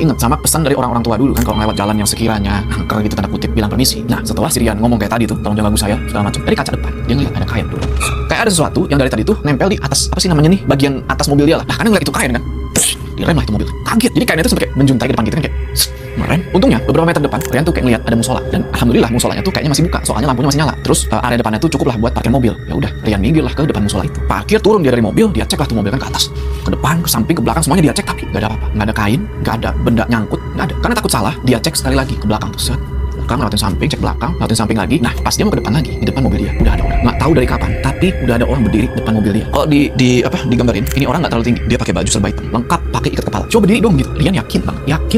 keinget sama pesan dari orang-orang tua dulu kan, kalau lewat jalan yang sekiranya angker gitu tanda kutip bilang permisi. Nah setelah si Rian ngomong kayak tadi tuh, tolong jangan ganggu saya segala macam, dari kaca depan dia ngeliat ada kain dulu. Kayak ada sesuatu yang dari tadi tuh nempel di atas, apa sih namanya nih, bagian atas mobil dia lah. Nah karena ngeliat itu kain kan, direm lah itu mobil. Kaget, jadi kainnya itu sampai kayak menjuntai ke depan kita kan, kayak ngerem. Untungnya beberapa meter depan Rian tuh kayak ngeliat ada musola, dan alhamdulillah musolanya tuh kayaknya masih buka, soalnya lampunya masih nyala. Terus area depannya tuh cukup lah buat parkir mobil. Ya udah, Rian minggir lah ke depan musola itu. Parkir, turun dia dari mobil, dia cek lah tuh mobil kan ke atas, ke depan, ke samping, ke belakang, semuanya dia cek, tapi nggak ada apa-apa, nggak ada kain, nggak ada benda nyangkut, nggak ada. Karena takut salah, dia cek sekali lagi ke belakang tuh, belakang, lewatin samping, cek belakang, lewatin samping lagi. Nah pas dia mau ke depan lagi, di depan mobil dia udah ada orang. Nggak tahu dari kapan, tapi udah ada orang berdiri depan mobil dia. Kalau digambarin, ini orang nggak terlalu tinggi, dia pakai baju serba hitam lengkap, pakai ikat kepala, coba berdiri dong gitu. Rian yakin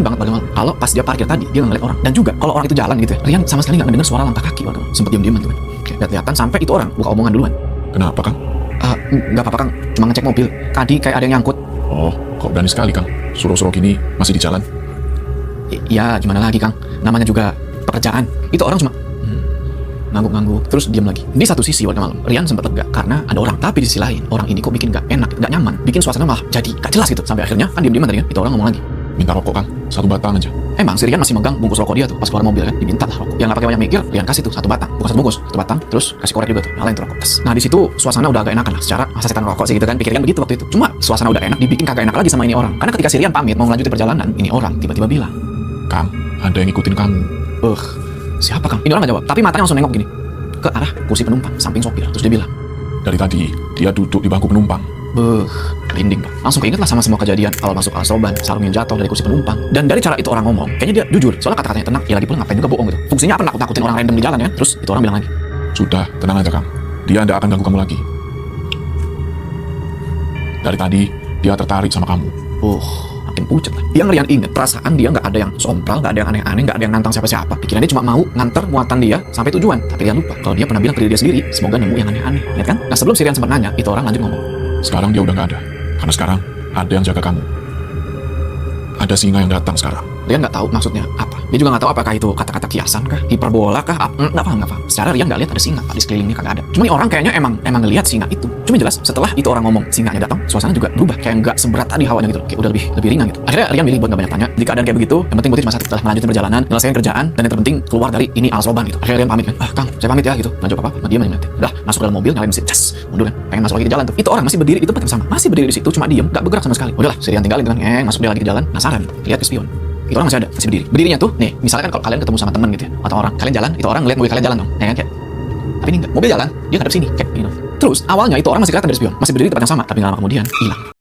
banget bagaimana kalau pas dia parkir tadi dia ngeliat orang. Dan juga kalau orang itu jalan gitu ya, Rian sama sekali nggak mendengar suara langkah kaki warga, sempet diam-diaman tuh kan. Lihat-lihatan sampai itu orang buka omongan duluan. Kenapa, Kang? Nggak apa-apa Kang, cuma ngecek mobil, tadi kayak ada yang nyangkut. Oh, kok berani sekali, Kang? Suruh-suruh gini masih di jalan? Ya gimana lagi Kang, namanya juga pekerjaan. Itu orang cuma ngangguk-ngangguk terus diam lagi. Di satu sisi warga malam Rian sempat lega karena ada orang, tapi di sisi lain orang ini kok bikin gak enak, gak nyaman, bikin suasana malah jadi gak jelas gitu. Sampai akhirnya kan diam-diam tadi kan, itu orang ngomong lagi, Minta rokok, Kang. 1 batang aja. emang si Rian masih megang bungkus rokok dia tuh pas keluar mobil kan, diminta lah rokok. Yang gak pakai banyak mikir, Rian kasih tuh 1 batang, bukan 1 bungkus, 1 batang, terus kasih korek juga tuh, nyalain tuh rokok. Nah di situ suasana udah agak enakan lah, secara masa setan rokok sih gitu kan, pikirkan begitu waktu itu. Cuma suasana udah enak, dibikin kagak enak lagi sama ini orang. Karena ketika si Rian pamit mau melanjutkan perjalanan, ini orang tiba-tiba bilang, Kang, ada yang ngikutin kamu. Siapa Kang? Ini orang gak jawab, tapi matanya langsung nengok gini ke arah kursi penumpang samping sopir. Terus dia bilang, Dari tadi, dia duduk di bangku penumpang. merinding Bang. Langsung keinget lah sama semua kejadian awal masuk Al Soban, sarung yang jatuh dari kursi penumpang. Dan dari cara itu orang ngomong, kayaknya dia jujur. Soalnya kata-katanya tenang, ya lagi pula ngapain juga bohong gitu. Fungsinya apa, nakut-nakutin orang random di jalan ya. Terus itu orang bilang lagi, Sudah, tenang aja, Kang. Dia tidak akan ganggu kamu lagi. Dari tadi, dia tertarik sama kamu. makin pucet lah. Yang Rian inget, perasaan dia nggak ada yang sompral, nggak ada yang aneh-aneh, nggak ada yang nantang siapa-siapa. Pikirannya cuma mau nganter muatan dia sampai tujuan. Tapi Rian lupa kalau dia pernah bilang ke diri dia sendiri, semoga nemu yang aneh-aneh. Lihat kan? Nah sebelum si Rian sempat nanya, itu orang lanjut ngomong, Sekarang dia udah nggak ada. Karena sekarang ada yang jaga kamu. Ada singa yang datang sekarang. Rian nggak tahu maksudnya apa. Dia juga nggak tahu apakah itu kata-kata kiasan kah, hiperbola kah, nggak paham. Secara Rian nggak lihat ada singa di sekelilingnya, kagak ada. Cuma nih orang kayaknya emang ngelihat singa itu. Cuma jelas setelah itu orang ngomong singanya datang, suasana juga berubah, kayak nggak seberat tadi hawanya gitu, kayak udah lebih ringan gitu. Akhirnya Rian milih buat nggak banyak tanya. Di keadaan kayak begitu, yang penting Putri cuma satu, setelah melanjutkan perjalanan, menyelesaikan kerjaan, dan yang terpenting keluar dari ini Al Soban gitu. Akhirnya Rian pamit kan, Kang, saya pamit ya gitu. Lanjut apa? Dia main nanti. Udah masuk ke dalam mobil, nyalain mesin, cas, mundur kan. Pengen masuk lagi ke jalan tuh. Itu orang masih berdiri di tempat yang sama, masih berdiri di situ, cuma diem, nggak bergerak sama sekali. Udahlah, si Rian tinggalin kan, masuk dia lagi ke jalan, penasaran, lihat ke spion. Itu orang masih ada, masih berdiri. Berdirinya tuh, nih, misalkan kalau kalian ketemu sama teman gitu ya, atau orang, kalian jalan, itu orang ngeliat mobil kalian jalan dong, ya kan kayak. Tapi ini enggak, mobil jalan, dia ngadep sini, kayak gitu. Terus awalnya itu orang masih kelihatan dari spion, masih berdiri di tempat yang sama, tapi nggak lama kemudian hilang.